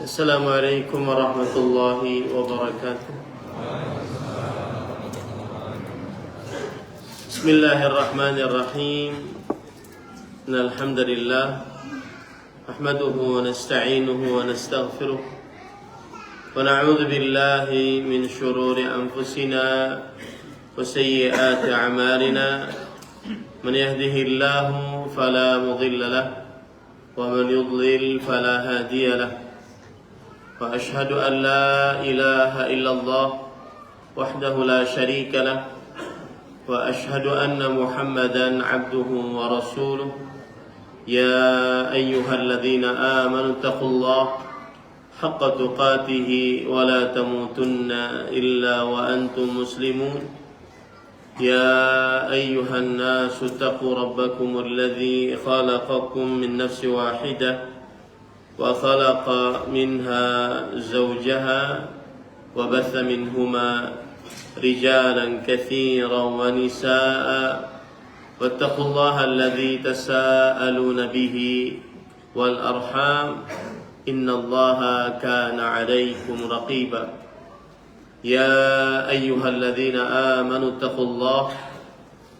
Assalamualaikum warahmatullahi wabarakatuh. Bismillahirrahmanirrahim. Innal hamdalillah nahmaduhu wa nasta'inuhu wa nastaghfiruh wa na'udzu billahi min shururi anfusina wa sayyiati a'malina. Man yahdihillahu fala mudilla lahu wa man yudlil fala hadiya lahu. وأشهد أن لا إله إلا الله وحده لا شريك له وأشهد أن محمدا عبده ورسوله. يا أيها الذين آمنوا اتقوا الله حق تقاته ولا تموتن إلا وأنتم مسلمون. يا أيها الناس اتقوا ربكم الذي خلقكم من نفس واحدة وخلق منها زوجها وبث منهما رجالا كثيرا ونساء واتقوا الله الذي تساءلون به والأرحام إن الله كان عليكم رقيبا. يا أيها الذين آمنوا اتقوا الله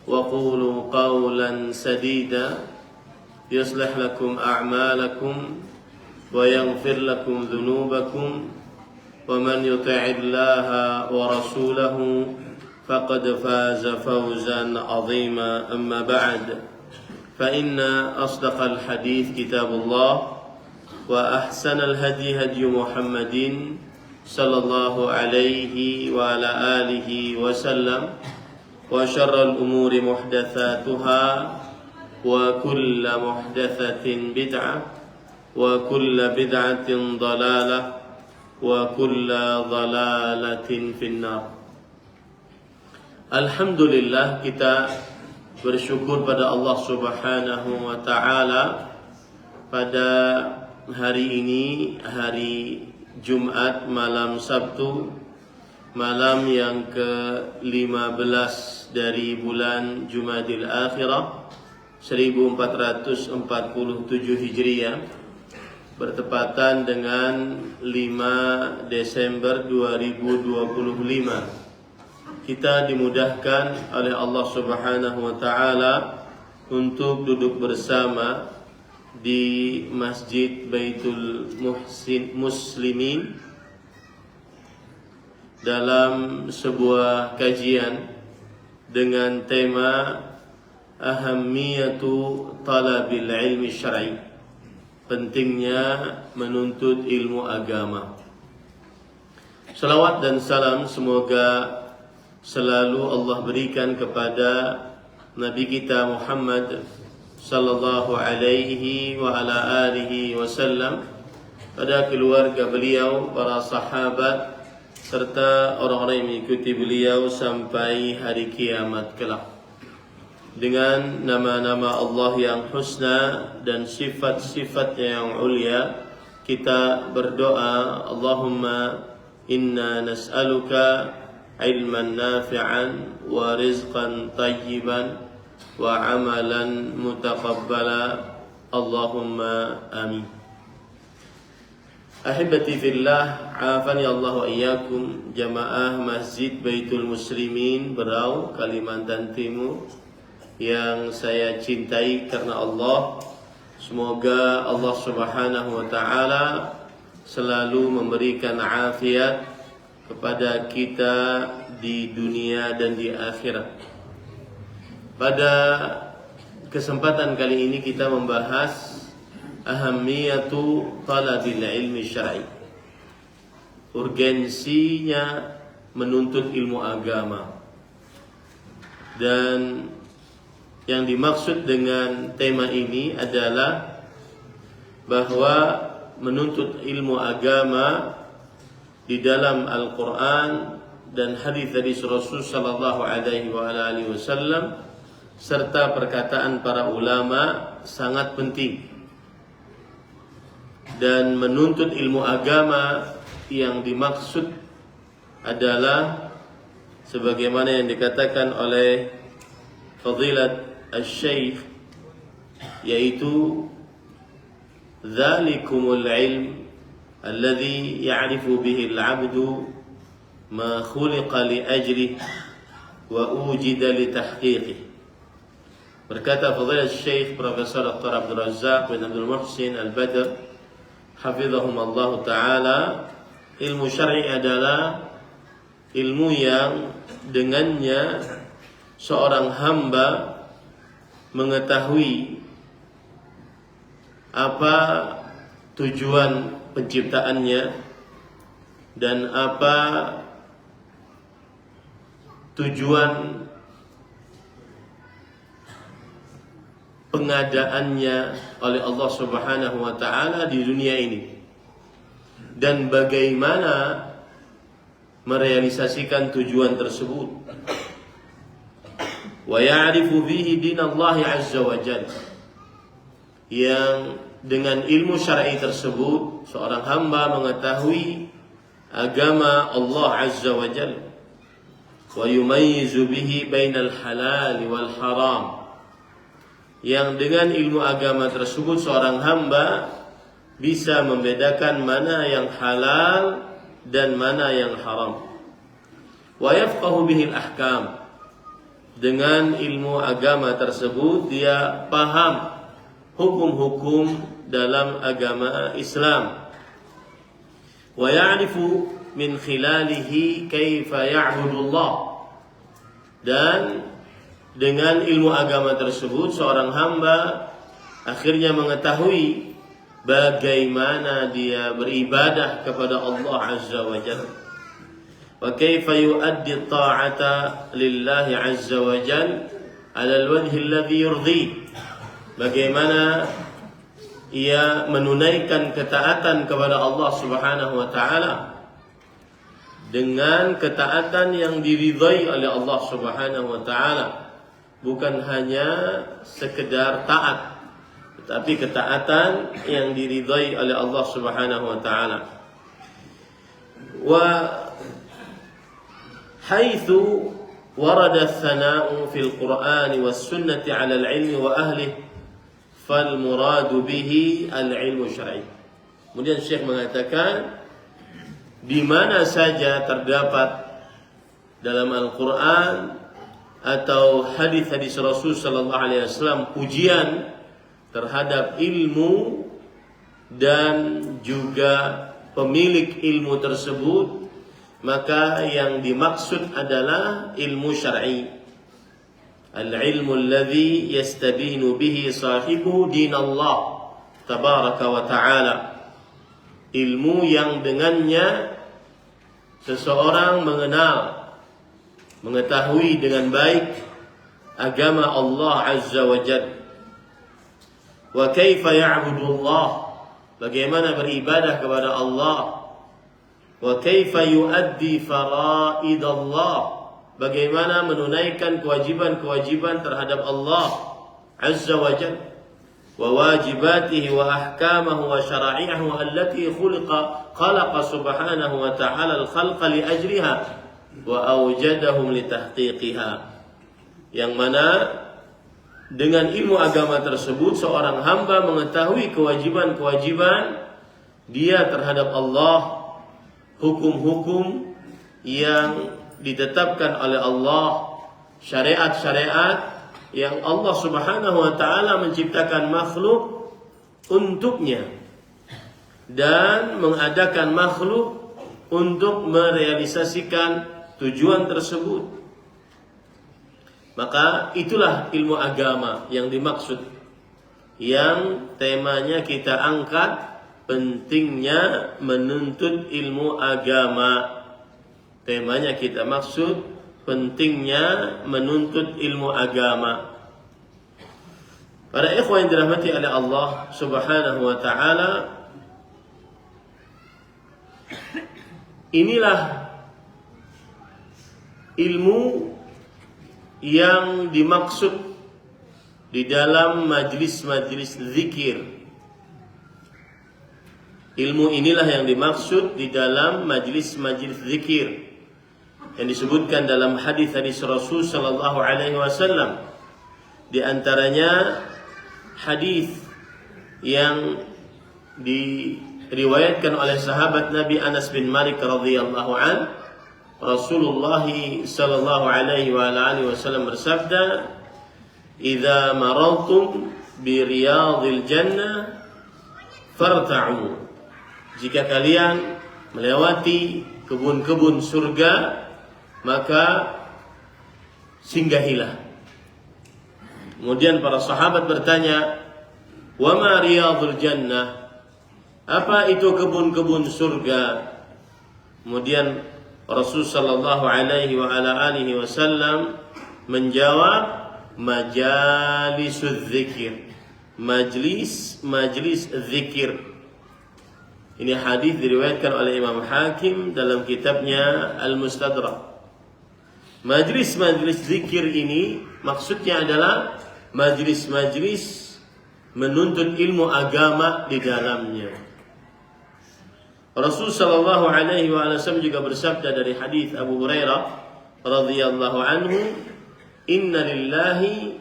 وقولوا قولا سديدا يصلح لكم أعمالكم ويغفر لكم ذنوبكم ومن يطع الله ورسوله فقد فاز فوزا عظيما. أما بعد فإن أصدق الحديث كتاب الله وأحسن الهدي هدي محمد صلى الله عليه وعلى آله وسلم وشر الأمور محدثاتها وكل محدثة بدعة وكل بدعة ضلالة وكل ضلالة في النار. Alhamdulillah, kita bersyukur pada Allah Subhanahu wa taala pada hari ini, hari Jumat malam Sabtu, malam yang ke-15 dari bulan Jumadil Akhirah 1447 Hijriah, bertepatan dengan 5 Desember 2025. Kita dimudahkan oleh Allah Subhanahu wa taala untuk duduk bersama di Masjid Baitul Muslimin dalam sebuah kajian dengan tema Ahammiyatu Talabil Ilmi Syar'i, pentingnya menuntut ilmu agama. Salawat dan salam semoga selalu Allah berikan kepada Nabi kita Muhammad sallallahu alaihi wa ala alihi wasallam, pada keluarga beliau, para sahabat, serta orang-orang yang mengikuti beliau sampai hari kiamat kelak. Dengan nama-nama Allah yang husna dan sifat-sifatnya yang ulia, kita berdoa, Allahumma inna nas'aluka ilman nafi'an wa rizqan tayyiban wa amalan mutaqabbala. Allahumma amin. Ahibati fillah, afani Allah wa iyyakum, jamaah Masjid Baitul Muslimin Berau, Kalimantan Timur, yang saya cintai karena Allah. Semoga Allah Subhanahu wa taala selalu memberikan afiat kepada kita di dunia dan di akhirat. Pada kesempatan kali ini kita membahas ahammiyatu talabil ilmi syar'i, urgensinya menuntut ilmu agama. Dan yang dimaksud dengan tema ini adalah bahwa menuntut ilmu agama di dalam Al-Quran dan hadis Rasul sallallahu alaihi wasallam serta perkataan para ulama sangat penting. Dan menuntut ilmu agama yang dimaksud adalah sebagaimana yang dikatakan oleh Fadilat Al-Syeikh, yaitu dzalikumul ilm alladhi ya'rifu bihi al-'abdu ma khuliqa li ajlihi wa wujida li tahqiqihi. Berkata Fadilah Syekh Profesor Dr. Abdul Razzaq bin Abdul Muhsin Al-Badr hafizahumullah taala, ilmu syar'i adalah ilmu yang dengannya seorang hamba mengetahui apa tujuan penciptaannya dan apa tujuan pengadaannya oleh Allah Subhanahu wa taala di dunia ini, dan bagaimana merealisasikan tujuan tersebut. Wa ya'rifu bihi dinallahi azza wa jalla, yang dengan ilmu syar'i tersebut seorang hamba mengetahui agama Allah azza wa jalla, wa yumayyizu bihi bainal halal wal haram, yang dengan ilmu agama tersebut seorang hamba bisa membedakan mana yang halal dan mana yang haram. Wa yafqahu bihi al-ahkam, dengan ilmu agama tersebut dia paham hukum-hukum dalam agama Islam. Wa ya'rifu min khilalihi kaifa ya'budu Allah, dan dengan ilmu agama tersebut seorang hamba akhirnya mengetahui bagaimana dia beribadah kepada Allah azza wa jalla, wa kaifa yuaddi ta'ata lillahi azza wa jalla ala alwajhi alladhi yurdi, bagaimana ia menunaikan ketaatan kepada Allah Subhanahu wa taala dengan ketaatan yang diridhai oleh Allah Subhanahu wa taala, bukan hanya sekedar taat, tetapi ketaatan yang diridhai oleh Allah Subhanahu wa taala. Wa haitsu warada ats-tsana'u fil Qur'ani was sunnati 'ala al-'ilmi wa ahlihi fal muradu bihi al-'ilmu syar'i. Kemudian Syekh mengatakan, di mana saja terdapat dalam Al-Qur'an atau hadis-hadis Rasul sallallahu alaihi wasallam pujian terhadap ilmu dan juga pemilik ilmu tersebut, maka yang dimaksud adalah ilmu syar'i. Al-ilmu alladhi yastabinu bihi sahibu dinallah tabaraka wa ta'ala, ilmu yang dengannya seseorang mengetahui dengan baik agama Allah azza wa jalla. Wa kaifa ya'budu Allah, bagaimana beribadah kepada Allah. Wa kaifa yuaddi faraid Allah, bagaimana menunaikan kewajiban-kewajiban terhadap Allah azza wa jalla. Wa wajibatihi wa ahkamahu wa syara'i'ahu allati khalaqa subhanahu wa ta'ala al-khalqa li ajliha wa awjadahum li tahqiqiha, yang mana dengan ilmu agama tersebut seorang hamba mengetahui kewajiban-kewajiban dia terhadap Allah, hukum-hukum yang ditetapkan oleh Allah, syariat-syariat yang Allah Subhanahu wa taala menciptakan makhluk untuknya dan mengadakan makhluk untuk merealisasikan tujuan tersebut. Maka itulah ilmu agama yang dimaksud, yang temanya kita angkat, pentingnya menuntut ilmu agama. Temanya kita maksud pentingnya menuntut ilmu agama. Para ikhwan yang dirahmati oleh Allah Subhanahu wa taala, inilah ilmu yang dimaksud di dalam majlis-majlis zikir. Ilmu inilah yang dimaksud di dalam majlis-majlis zikir yang disebutkan dalam hadis-hadis Rasul sallallahu alaihi wasallam. Di antaranya hadis yang diriwayatkan oleh sahabat Nabi Anas bin Malik radhiyallahu an, Rasulullah sallallahu alaihi wa alihi wasallam bersabda, "Idza maradtum bi riyadil jannah farta'u." Jika kalian melewati kebun-kebun surga, maka singgahilah. Kemudian para sahabat bertanya, "Wa ma riyadul jannah?" Apa itu kebun-kebun surga? Kemudian Rasul sallallahu alaihi wa ala alihi wasallam menjawab, majalisuz zikir. Majlis zikir. Ini hadis diriwayatkan oleh Imam Hakim dalam kitabnya Al-Mustadrak. Majlis-majlis zikir ini maksudnya adalah majlis-majlis menuntut ilmu agama di dalamnya. Rasul sallallahu alaihi wasallam juga bersabda dari hadis Abu Hurairah radhiyallahu anhu, "Inna lillahi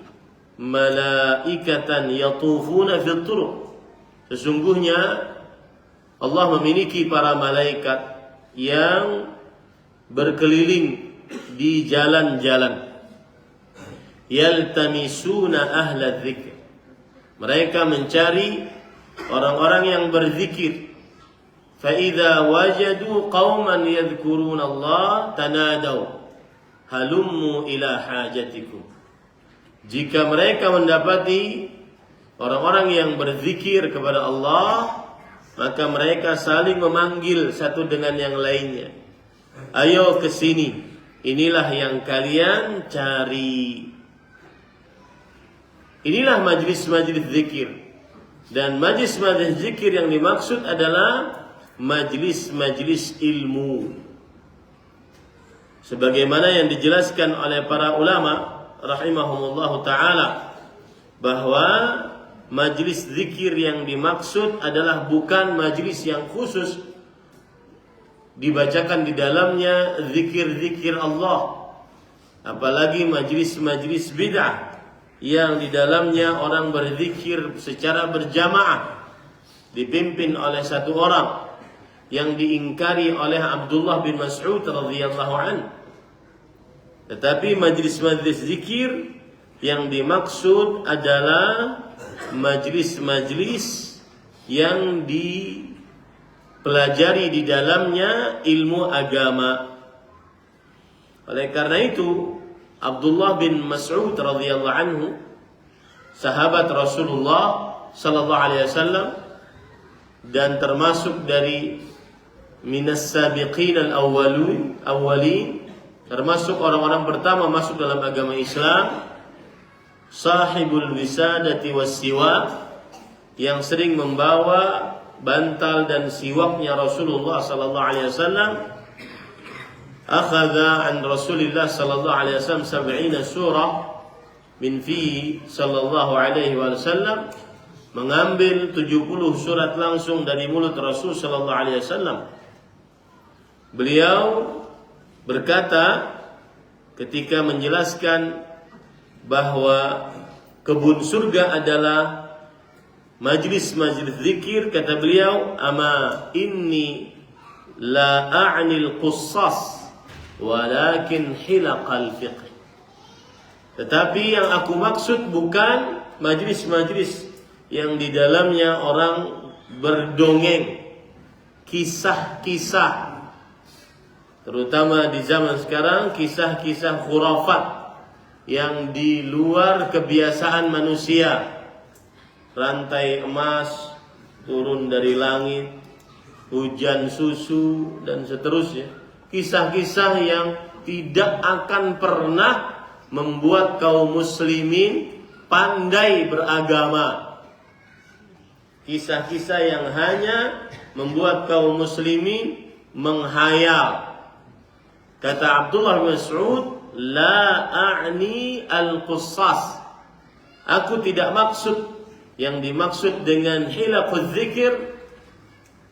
malaikatan yatufuna fil turuq." Sesungguhnya Allah memiliki para malaikat yang berkeliling di jalan-jalan. Yaltamisuna ahla dzikr. Mereka mencari orang-orang yang berzikir. فَإِذَا وَجَدُوا قَوْمًا يَذْكُرُونَ اللَّهَ تَنَادَوْا هَلُمُّوا إِلَى حَاجَتِكُمْ. Jika mereka mendapati orang-orang yang berzikir kepada Allah, maka mereka saling memanggil satu dengan yang lainnya. Ayo ke sini, inilah yang kalian cari. Inilah majlis-majlis zikir. Dan majlis-majlis zikir yang dimaksud adalah majlis-majlis ilmu, sebagaimana yang dijelaskan oleh para ulama rahimahumullahu ta'ala, bahwa majlis zikir yang dimaksud adalah bukan majlis yang khusus dibacakan di dalamnya zikir-zikir Allah, apalagi majlis-majlis bid'ah yang di dalamnya orang berzikir secara berjamaah dipimpin oleh satu orang yang diingkari oleh Abdullah bin Mas'ud radhiyallahu anhu. Tetapi majlis-majlis zikir yang dimaksud adalah majlis-majlis yang dipelajari di dalamnya ilmu agama. Oleh karena itu, Abdullah bin Mas'ud radhiyallahu anhu, sahabat Rasulullah sallallahu alaihi wasallam dan termasuk dari minas sabiqin al-awwalin, termasuk orang-orang pertama masuk dalam agama Islam, sahibul wisadati was-siwak, yang sering membawa bantal dan siwaknya Rasulullah sallallahu alaihi wasallam, akhadha an Rasulillah sallallahu alaihi wasallam 70 surah min fi sallallahu alaihi wasallam, mengambil 70 surat langsung dari mulut Rasul sallallahu alaihi wasallam. Beliau berkata ketika menjelaskan bahwa kebun surga adalah majlis-majlis zikir, kata beliau, "Ama inni la a'nil qussas walakin hilaqal fiqh." Tetapi yang aku maksud bukan majlis-majlis yang di dalamnya orang berdongeng, kisah-kisah, terutama di zaman sekarang kisah-kisah khurafat yang di luar kebiasaan manusia. Rantai emas turun dari langit, hujan susu, dan seterusnya. Kisah-kisah yang tidak akan pernah membuat kaum muslimin pandai beragama. Kisah-kisah yang hanya membuat kaum muslimin menghayal. Kata Abdullah bin Mas'ud, "La a'ni al-qussas." Aku tidak maksud, yang dimaksud dengan hilaquz zikir,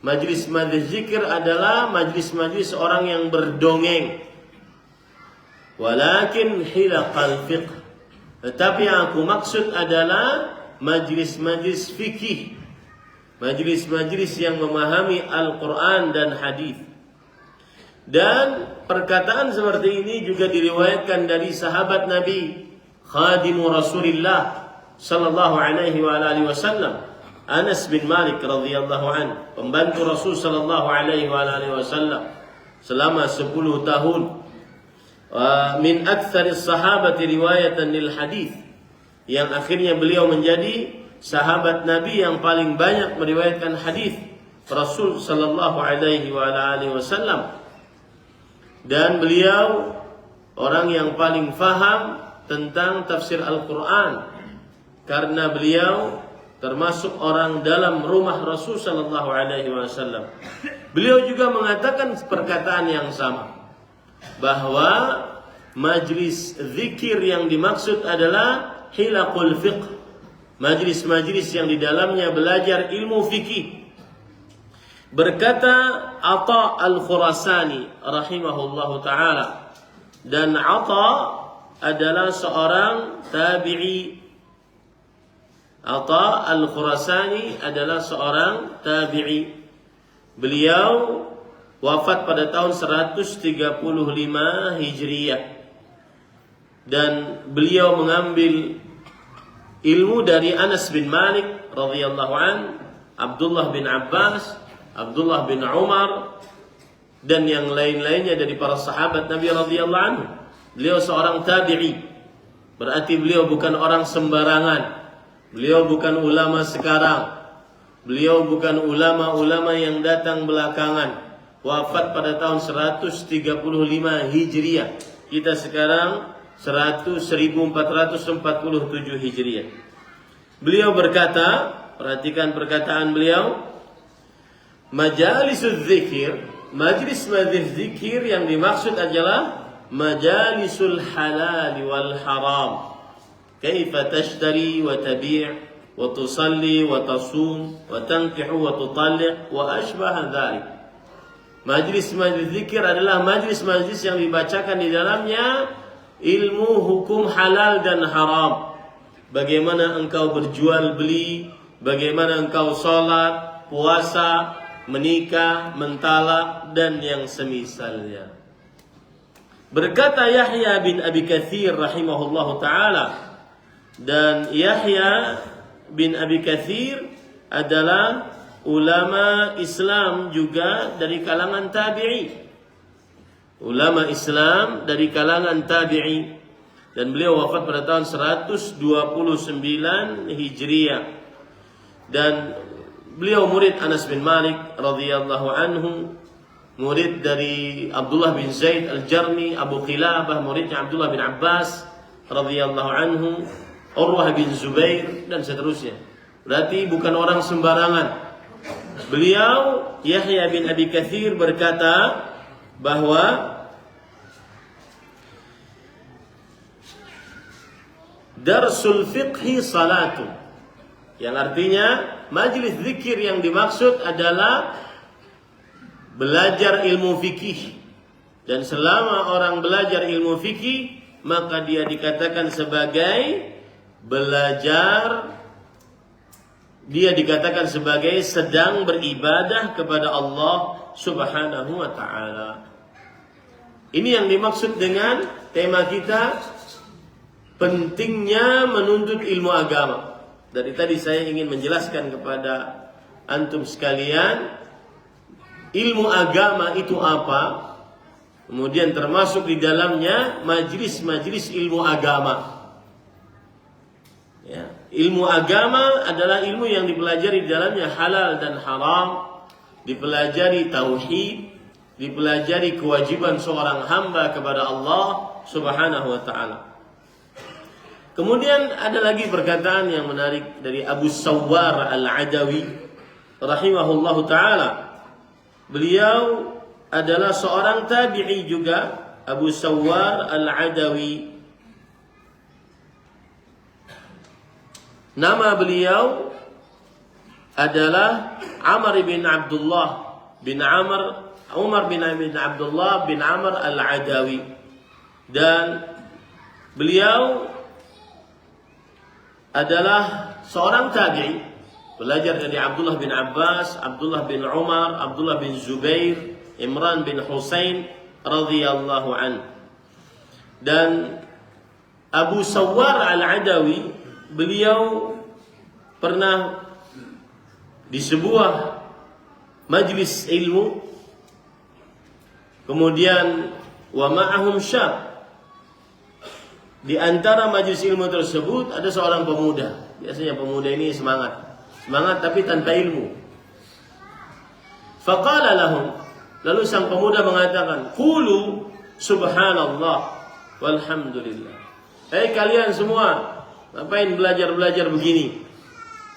majlis-majlis zikir adalah majlis-majlis orang yang berdongeng. Walakin hilaqal fiqh. Tetapi yang aku maksud adalah majlis-majlis fikih. Majlis-majlis yang memahami Al-Quran dan hadis. Dan perkataan seperti ini juga diriwayatkan dari sahabat Nabi, khadimu Rasulillah sallallahu alaihi wa alihi wasallam, Anas bin Malik radhiyallahu an, pembantu Rasul sallallahu alaihi wa alihi wasallam selama 10 tahun. Min aktsaris sahabati riwayatan lil hadis, yang akhirnya beliau menjadi sahabat Nabi yang paling banyak meriwayatkan hadis Rasul sallallahu alaihi wa alihi wasallam. Dan beliau orang yang paling faham tentang tafsir Al-Quran, karena beliau termasuk orang dalam rumah Rasul sallallahu alaihi wasallam. Beliau juga mengatakan perkataan yang sama, bahwa majlis zikir yang dimaksud adalah hilaqul fiqh, majlis-majlis yang di dalamnya belajar ilmu fikih. Berkata Atha Al-Khurasani rahimahullahu ta'ala, dan Atha adalah seorang tabi'i. Atha Al-Khurasani adalah seorang tabi'i. Beliau wafat pada tahun 135 Hijriyah, dan beliau mengambil ilmu dari Anas bin Malik radhiyallahu an, Abdullah bin Abbas, Abdullah bin Umar, dan yang lain-lainnya dari para sahabat Nabi radhiyallahu anhu. Beliau seorang tabi'i, berarti beliau bukan orang sembarangan. Beliau bukan ulama sekarang. Beliau bukan ulama-ulama yang datang belakangan. Wafat pada tahun 135 Hijriah. Kita sekarang 1447 Hijriah. Beliau berkata, perhatikan perkataan beliau, majalisuz zikir, majlis-majlis zikir yang dimaksud adalah majalisul halal wal haram. Kaifa tashtari wa tabi' wa tusalli wa tasum wa tankihu wa tutalliq wa ashbah dzalik. Majlis-majlis zikir adalah majlis-majlis yang dibacakan di dalamnya ilmu hukum halal dan haram. Bagaimana engkau berjual beli, bagaimana engkau salat, puasa, menikah, mentalak, dan yang semisalnya. Berkata Yahya bin Abi Katsir rahimahullahu ta'ala, dan Yahya bin Abi Katsir adalah ulama Islam juga dari kalangan tabi'i. Ulama Islam dari kalangan tabi'i, dan beliau wafat pada tahun 129 Hijriah, dan beliau murid Anas bin Malik radhiyallahu anhu, murid dari Abdullah bin Zaid al-Jarmi, Abu Qilabah, muridnya Abdullah bin Abbas radhiyallahu anhu, Urwah bin Zubair, dan seterusnya. Berarti bukan orang sembarangan. Beliau Yahya bin Abi Katsir berkata bahwa darsul fiqhi salatu, yang artinya majlis zikir yang dimaksud adalah belajar ilmu fikih. Dan selama orang belajar ilmu fikih, maka dia dikatakan sebagai belajar, dia dikatakan sebagai sedang beribadah kepada Allah Subhanahu wa ta'ala. Ini yang dimaksud dengan tema kita, pentingnya menuntut ilmu agama. Dari tadi saya ingin menjelaskan kepada antum sekalian, ilmu agama itu apa, kemudian termasuk di dalamnya majlis-majlis ilmu agama. Ya, ilmu agama adalah ilmu yang dipelajari di dalamnya halal dan haram, dipelajari tauhid, dipelajari kewajiban seorang hamba kepada Allah Subhanahu wa ta'ala. Kemudian ada lagi perkataan yang menarik dari Abu Sawwar Al-Adawi rahimahullahu ta'ala. Beliau adalah seorang tabi'i juga, Abu Sawwar Al-Adawi. Nama beliau adalah Amr bin Abdullah bin Amr, Umar bin Abdullah bin Amr Al-Adawi. Dan beliau adalah seorang tabi'i, Belajar dari Abdullah bin Abbas, Abdullah bin Umar, Abdullah bin Zubair, Imran bin Husain radhiyallahu an. Dan Abu Sawwar Al-Adawi, beliau pernah di sebuah majlis ilmu, kemudian wa ma'ahum syab. Di antara majlis ilmu tersebut ada seorang pemuda. Biasanya pemuda ini semangat tapi tanpa ilmu. Faqala lahum, lalu sang pemuda mengatakan, qulu subhanallah walhamdulillah. Hai kalian semua, ngapain belajar begini?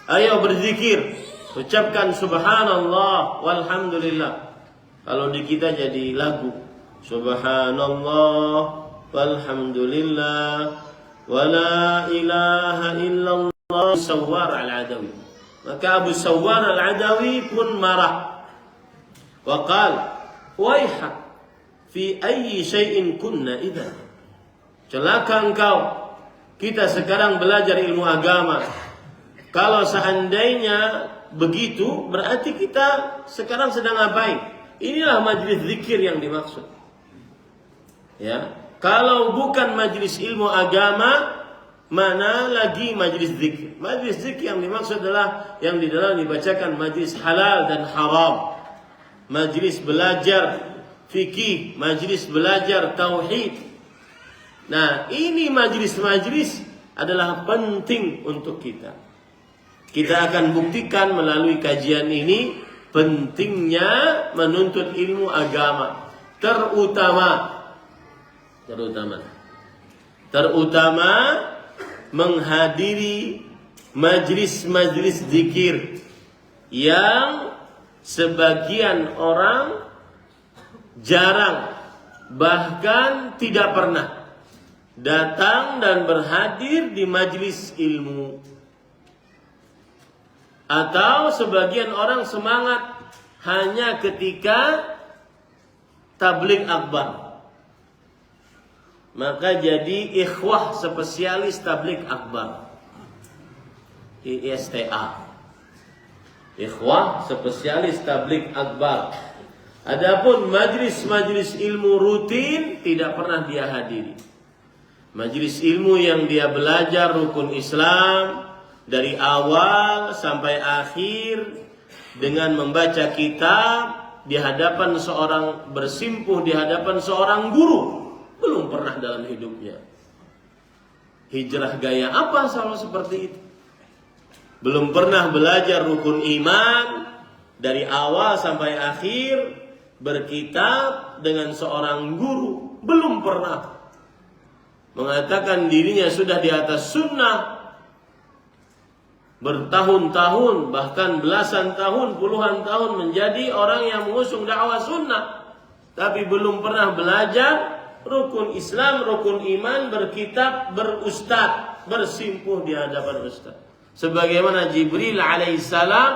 Ayo berzikir, ucapkan subhanallah walhamdulillah. Kalau di kita jadi lagu, subhanallah walhamdulillah wala ilaha illallah. Sawwar Al-Adawi. Maka Abu Sawwar Al-Adawi pun marah. Wa qala, waihak, fi ayyi syai'in kunna idzan. Celaka engkau, kita sekarang belajar ilmu agama. Kalau seandainya begitu, berarti kita sekarang sedang ngapain? Inilah majlis zikir yang dimaksud. Ya, kalau bukan majlis ilmu agama, mana lagi majlis zikir? Majlis zikir yang dimaksud adalah yang di dalam dibacakan majlis halal dan haram, majlis belajar fikih, majlis belajar tauhid. Nah, ini majlis-majlis adalah penting untuk kita. Kita akan buktikan melalui kajian ini pentingnya menuntut ilmu agama, terutama menghadiri majlis-majlis zikir yang sebagian orang jarang, bahkan tidak pernah datang dan berhadir di majlis ilmu. Atau sebagian orang semangat hanya ketika tabligh akbar. Maka jadi ikhwah spesialis tabligh akbar, ISTA. Ikhwah spesialis tabligh akbar. Adapun majlis-majlis ilmu rutin tidak pernah dia hadiri. Majlis ilmu yang dia belajar rukun Islam dari awal sampai akhir dengan membaca kitab di hadapan seorang, bersimpuh di hadapan seorang guru, belum pernah dalam hidupnya. Hijrah gaya apa sama seperti itu? Belum pernah belajar rukun iman dari awal sampai akhir, berkitab dengan seorang guru, belum pernah. Mengatakan dirinya sudah di atas sunnah bertahun-tahun, bahkan belasan tahun, puluhan tahun menjadi orang yang mengusung dakwah sunnah, tapi belum pernah belajar rukun Islam, rukun iman, berkitab, berustad, bersimpuh di hadapan ustaz. Sebagaimana Jibril alaihissalam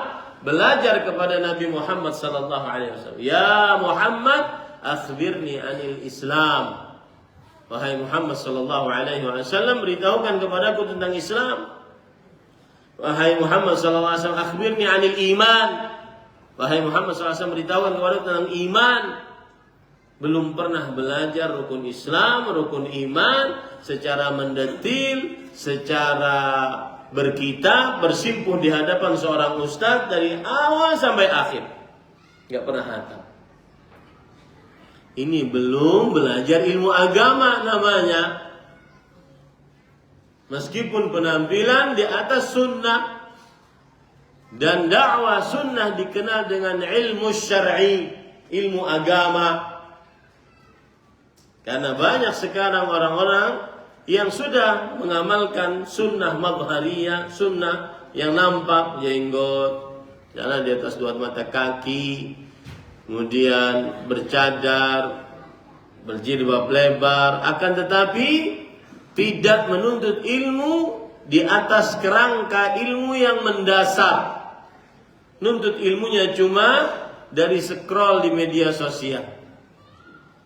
belajar kepada Nabi Muhammad sallallahu alaihi wasallam, "Ya Muhammad, akhbirni anil Islam." Wahai Muhammad sallallahu alaihi wasallam, beritahukan kepadaku tentang Islam. Wahai Muhammad sallallahu alaihi wasallam, akhbirni anil iman. Wahai Muhammad sallallahu alaihi wasallam, beritahukan kepadaku tentang iman. Belum pernah belajar rukun Islam, rukun iman secara mendetil, secara berkitab, bersimpuh di hadapan seorang ustaz dari awal sampai akhir. Enggak pernah hatam. Ini belum belajar ilmu agama namanya. Meskipun penampilan di atas sunnah dan dakwah sunnah dikenal dengan ilmu syar'i, ilmu agama. Karena banyak sekarang orang-orang yang sudah mengamalkan sunnah madhariyah, sunnah yang nampak, jenggot, jalan di atas dua mata kaki, kemudian bercadar, berjilbab lebar, akan tetapi tidak menuntut ilmu di atas kerangka ilmu yang mendasar. Nuntut ilmunya cuma dari scroll di media sosial,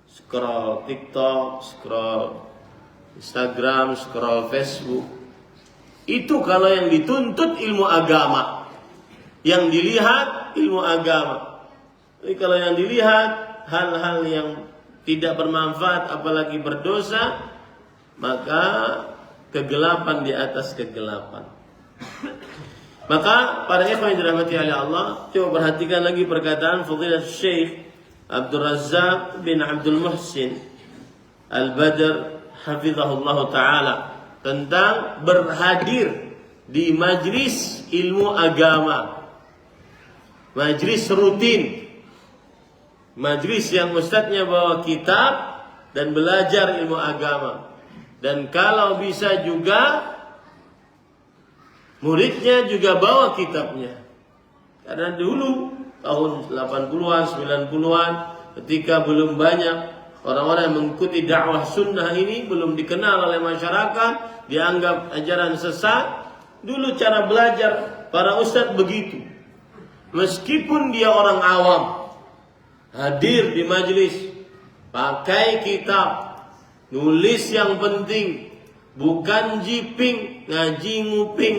scroll TikTok, scroll Instagram, scroll Facebook. Itu kalau yang dituntut ilmu agama. Yang dilihat ilmu agama. Jadi kalau yang dilihat hal-hal yang tidak bermanfaat apalagi berdosa, maka kegelapan di atas kegelapan. Maka para ikhwan yang dirahmati oleh Allah, coba perhatikan lagi perkataan Fadilat Syekh Abdul Razzaq bin Abdul Muhsin Al-Badr hafizahullah ta'ala tentang berhadir di majlis ilmu agama, majlis rutin, majlis yang ustadznya bawa kitab dan belajar ilmu agama, dan kalau bisa juga muridnya juga bawa kitabnya. Karena dulu tahun 80-an, 90-an ketika belum banyak orang-orang yang mengikuti dakwah sunnah ini, belum dikenal oleh masyarakat, dianggap ajaran sesat. Dulu cara belajar para ustadz begitu. Meskipun dia orang awam, hadir di majelis, pakai kitab, nulis yang penting, bukan jiping, ngaji nguping,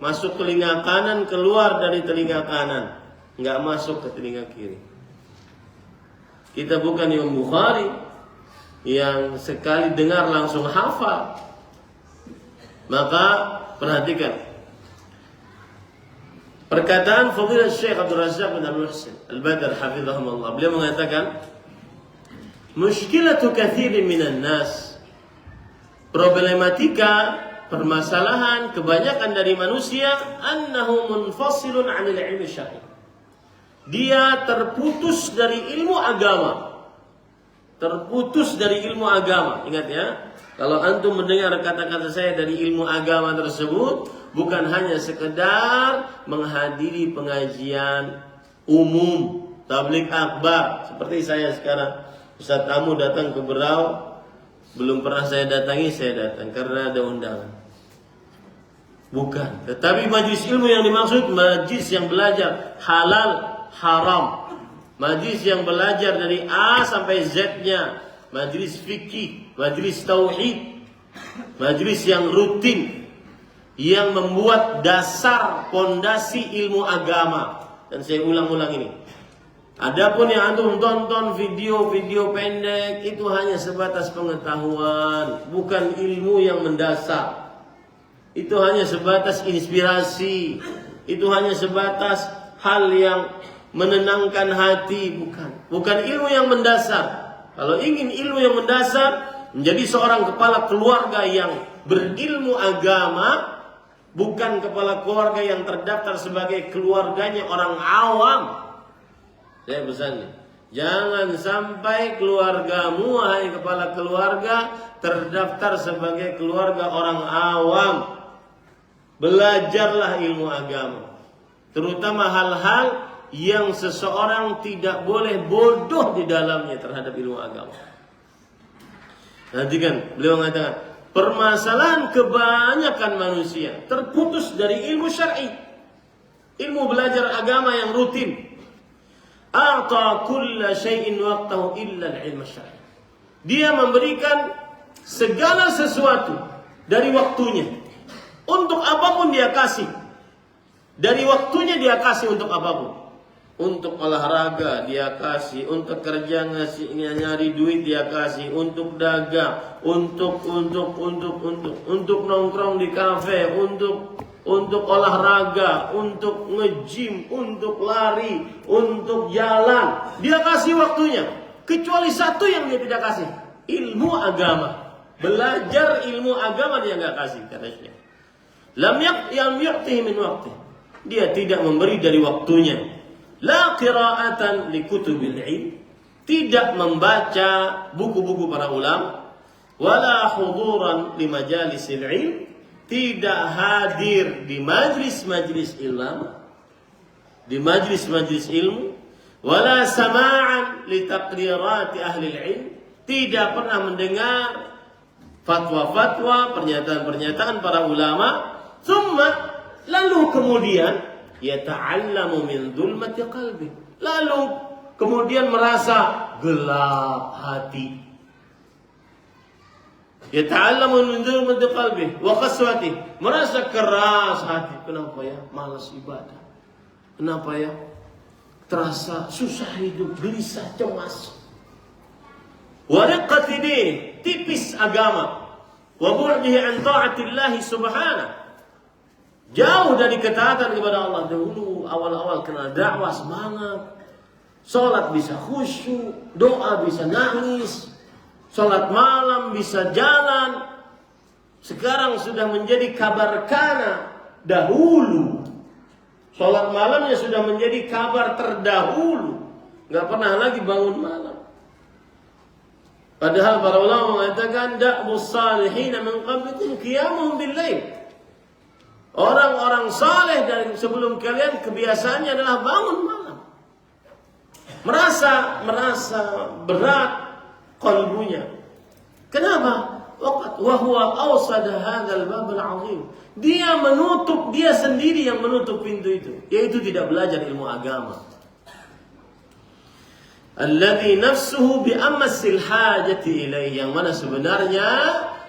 masuk telinga kanan, keluar dari telinga kanan, nggak masuk ke telinga kiri. Kita bukan Imam Bukhari yang sekali dengar langsung hafal. Maka perhatikan perkataan Fadilat Syekh Abdul Razzaq bin Al-Muhsin Al-Badr hafizahumullah. Beliau mengatakan, mushkilatu katsirin minan nas, problematika, permasalahan kebanyakan dari manusia, annahu munfasilun 'anil ilmi syar'i. Dia terputus dari ilmu agama. Terputus dari ilmu agama. Ingat ya, kalau antum mendengar kata-kata saya dari ilmu agama tersebut, bukan hanya sekedar menghadiri pengajian umum, tabligh akbar seperti saya sekarang. Ustaz tamu datang ke Berau, belum pernah saya datangi, saya datang karena ada undangan. Bukan, tetapi majlis ilmu yang dimaksud majlis yang belajar halal haram, majlis yang belajar dari A sampai Z-nya, majlis fikih, majlis tauhid, majlis yang rutin, yang membuat dasar pondasi ilmu agama. Dan saya ulang-ulang ini, adapun yang antum tonton video-video pendek itu hanya sebatas pengetahuan, bukan ilmu yang mendasar. Itu hanya sebatas inspirasi, itu hanya sebatas hal yang menenangkan hati, bukan ilmu yang mendasar. Kalau ingin ilmu yang mendasar, menjadi seorang kepala keluarga yang berilmu agama, bukan kepala keluarga yang terdaftar sebagai keluarganya orang awam. Saya pesannya, jangan sampai keluargamu, hai kepala keluarga, terdaftar sebagai keluarga orang awam. Belajarlah ilmu agama, terutama hal-hal yang seseorang tidak boleh bodoh di dalamnya terhadap ilmu agama. Nanti kan beliau mengatakan, permasalahan kebanyakan manusia terputus dari ilmu syar'i, ilmu belajar agama yang rutin. A'ta kulla syai'in waqtahu illa al-ilm syar'i. Dia memberikan segala sesuatu dari waktunya. Untuk apapun dia kasih. Dari waktunya dia kasih untuk apapun. Untuk olahraga dia kasih, untuk kerja nyari duit dia kasih, untuk dagang, untuk nongkrong di kafe, untuk olahraga, untuk nge-gym, untuk lari, untuk jalan. Dia kasih waktunya. Kecuali satu yang dia tidak kasih, ilmu agama. Belajar ilmu agama dia enggak kasih, kata Syekh. Lam yu'tihi min waqti. Dia tidak memberi dari waktunya. La qira'atan li kutubil ilm, tidak membaca buku-buku para ulama, wala huduran li majalisil ilm, tidak hadir di majlis-majlis ilmu, di majlis-majlis ilmu, wala sama'an li taqrirati ahli ilm, tidak pernah mendengar fatwa-fatwa, pernyataan-pernyataan para ulama. Thumma, lalu kemudian yata'allamu min dhulmati qalbi, lalu kemudian merasa gelap hati. Yata'allamu min dhulmati qalbi wa qaswati, merasa keras hati. Kenapa ya? Malas ibadah. Kenapa ya? Terasa susah hidup, gelisah, cemas. Wa riqqati din, tipis agama. Wa bu'dihi an ta'atillahi subhanahu. Jauh dari ketaatan kepada Allah. Dahulu awal-awal kenal dakwah semangat. Salat bisa khusyuk, doa bisa nangis, salat malam bisa jalan. Sekarang sudah menjadi kabar kana. Dahulu salat malamnya sudah menjadi kabar terdahulu. Gak pernah lagi bangun malam. Padahal para ulama mengatakan da'bus salihin min qablikum qiyamuhum bil-lail. Orang-orang saleh dari sebelum kalian kebiasaannya adalah bangun malam. Merasa berat qalbunya. Kenapa? Waqat wa huwa awsada hadzal bab al-'azim. Dia sendiri yang menutup pintu itu, yaitu tidak belajar ilmu agama. Alladhi nafsuhu bi amassil hajati ilaih, yang mana sebenarnya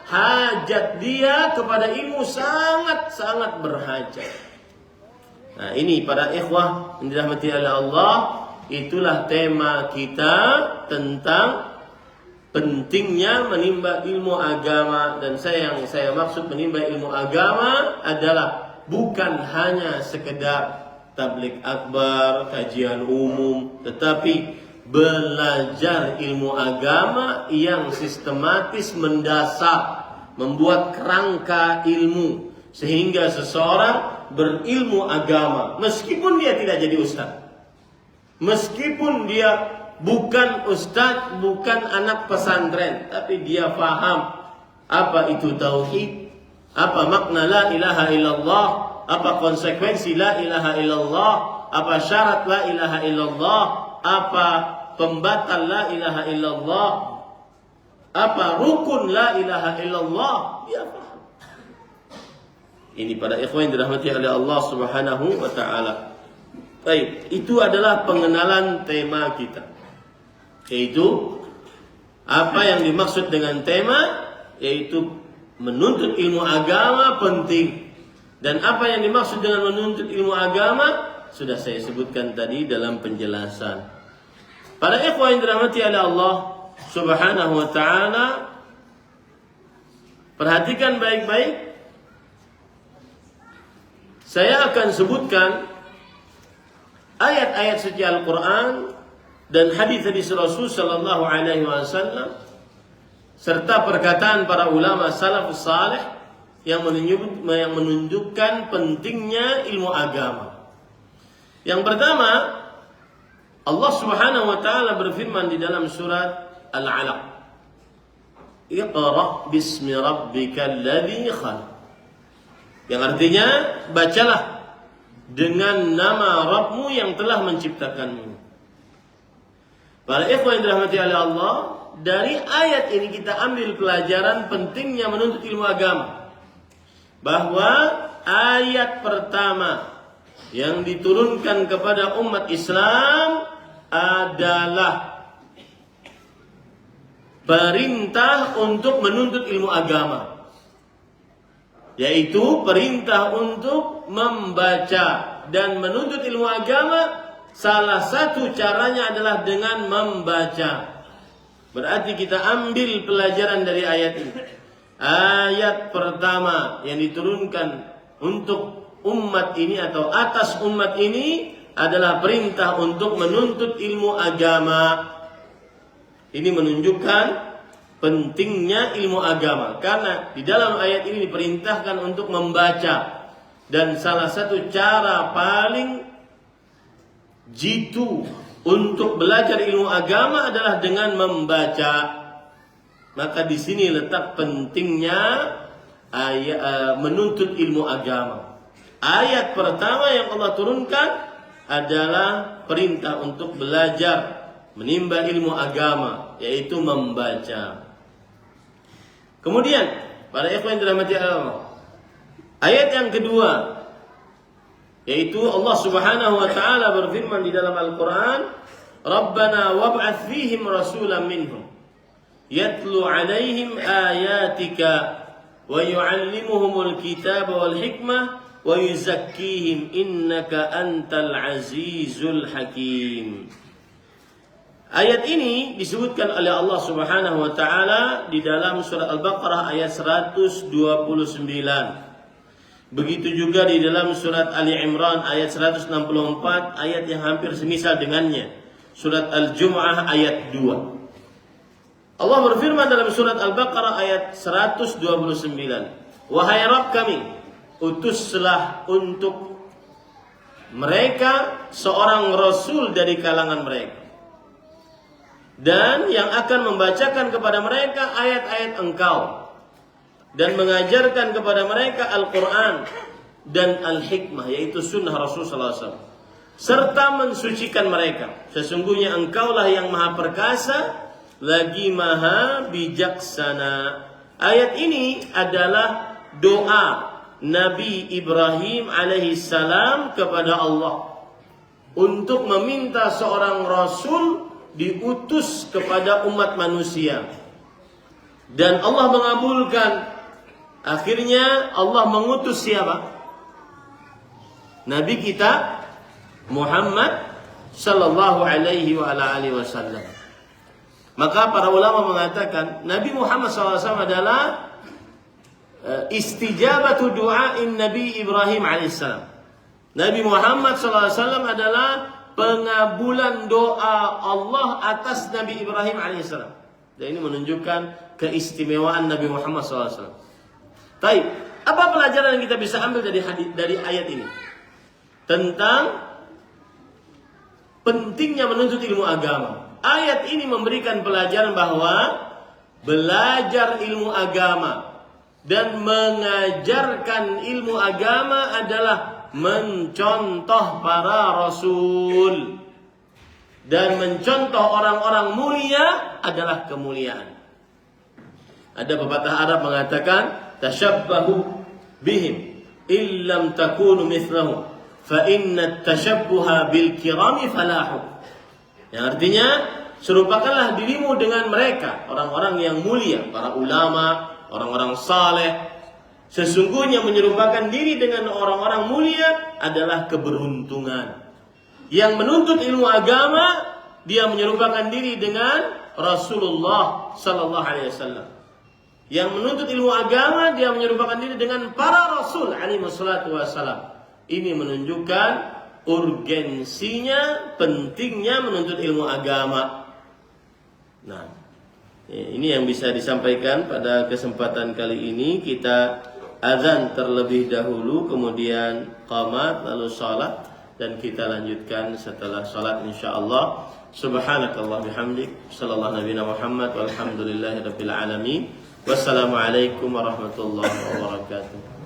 hajat dia kepada ilmu sangat-sangat berhajat. Nah, ini para ikhwah yang dirahmati oleh Allah, itulah tema kita tentang pentingnya menimba ilmu agama. Dan yang saya maksud menimba ilmu agama adalah bukan hanya sekedar tabligh akbar, kajian umum, tetapi belajar ilmu agama yang sistematis, mendasar, membuat kerangka ilmu sehingga seseorang berilmu agama meskipun dia tidak jadi ustaz, meskipun dia bukan ustaz, bukan anak pesantren, tapi dia paham apa itu tauhid, apa makna la ilaha illallah, apa konsekuensi la ilaha illallah, apa syarat la ilaha illallah, apa pembatal la ilaha illallah, apa rukun la ilaha illallah, dia paham. Ini pada ikhwan yang dirahmati oleh Allah Subhanahu wa taala. Baik, itu adalah pengenalan tema kita. Yaitu apa yang dimaksud dengan tema, yaitu menuntut ilmu agama penting. Dan apa yang dimaksud dengan menuntut ilmu agama sudah saya sebutkan tadi dalam penjelasan. Para ikhwan yang dirahmati oleh Allah Subhanahu wa taala, perhatikan baik-baik. Saya akan sebutkan ayat-ayat suci Al-Qur'an dan hadis-hadis Rasul sallallahu alaihi wasallam serta perkataan para ulama salafus saleh yang menunjukkan pentingnya ilmu agama. Yang pertama, Allah Subhanahu wa taala berfirman di dalam surat Al-'Alaq, "Iqra bismi rabbikal ladzi khalaq." Yang artinya, bacalah dengan nama Rabbmu yang telah menciptakanmu. Para ikhwan yang dirahmati oleh Allah, dari ayat ini kita ambil pelajaran pentingnya menuntut ilmu agama. Bahwa ayat pertama yang diturunkan kepada umat Islam adalah perintah untuk menuntut ilmu agama, yaitu perintah untuk membaca dan menuntut ilmu agama. Salah satu caranya adalah dengan membaca. Berarti kita ambil pelajaran dari ayat ini. Ayat pertama yang diturunkan untuk umat ini atau atas umat ini adalah perintah untuk menuntut ilmu agama. Ini menunjukkan pentingnya ilmu agama, karena di dalam ayat ini diperintahkan untuk membaca, dan salah satu cara paling jitu untuk belajar ilmu agama adalah dengan membaca. Maka di sini letak pentingnya menuntut ilmu agama. Ayat pertama yang Allah turunkan adalah perintah untuk belajar, menimba ilmu agama, yaitu membaca. Kemudian, para ikhwan yang dirahmati Allah, ayat yang kedua, yaitu Allah Subhanahu wa taala berfirman di dalam Al-Qur'an, "Rabbana wab'ats fihim rasulan minhum yatlu 'alaihim ayatika wa yu'allimuhumul kitaba wal hikmah wa yuzakkihim innaka antal azizul hakim. Ayat ini disebutkan oleh Allah Subhanahu wa taala di dalam surat Al-Baqarah ayat 129. Begitu juga di dalam surat Ali Imran ayat 164, ayat yang hampir semisal dengannya. Surat Al-Jumu'ah ayat 2. Allah berfirman dalam surat Al-Baqarah ayat 129, wahai Rabb kami, utuslah untuk mereka seorang rasul dari kalangan mereka, dan yang akan membacakan kepada mereka ayat-ayat Engkau dan mengajarkan kepada mereka Al-Quran dan Al-Hikmah, yaitu sunnah Rasulullah SAW, serta mensucikan mereka. Sesungguhnya Engkaulah yang maha perkasa lagi maha bijaksana. Ayat ini adalah doa Nabi Ibrahim alaihissalam kepada Allah untuk meminta seorang rasul diutus kepada umat manusia, dan Allah mengabulkan. Akhirnya Allah mengutus siapa? Nabi kita Muhammad sallallahu alaihi wa ala alihi wasallam. Maka para ulama mengatakan Nabi Muhammad SAW adalah istijabatu du'ain Nabi Ibrahim alaihissalam. Nabi Muhammad SAW adalah pengabulan doa Allah atas Nabi Ibrahim alaihissalam. Dan ini menunjukkan keistimewaan Nabi Muhammad SAW. Baik, apa pelajaran yang kita bisa ambil dari ayat ini? Tentang pentingnya menuntut ilmu agama. Ayat ini memberikan pelajaran bahwa belajar ilmu agama dan mengajarkan ilmu agama adalah mencontoh para rasul, dan mencontoh orang-orang mulia adalah kemuliaan. Ada pepatah Arab mengatakan, tashabbahu bihim illam takunu mithlahum fa inna tashabbuha bil kirami falahu. Yang artinya, serupakanlah dirimu dengan mereka, orang-orang yang mulia, para ulama, orang-orang saleh. Sesungguhnya menyerupakan diri dengan orang-orang mulia adalah keberuntungan. Yang menuntut ilmu agama, dia menyerupakan diri dengan Rasulullah sallallahu alaihi wasallam. Yang menuntut ilmu agama, dia menyerupakan diri dengan para rasul alaihi wassalatu wassalam. Ini menunjukkan urgensinya, pentingnya menuntut ilmu agama. Nah, ini yang bisa disampaikan pada kesempatan kali ini. Kita azan terlebih dahulu, kemudian qamat, lalu salat, dan kita lanjutkan setelah salat insyaallah. Subhanakallah bihamdik, sallallahu nabiyana Muhammad walhamdulillahirabbil alamin. Wassalamualaikum warahmatullahi wabarakatuh.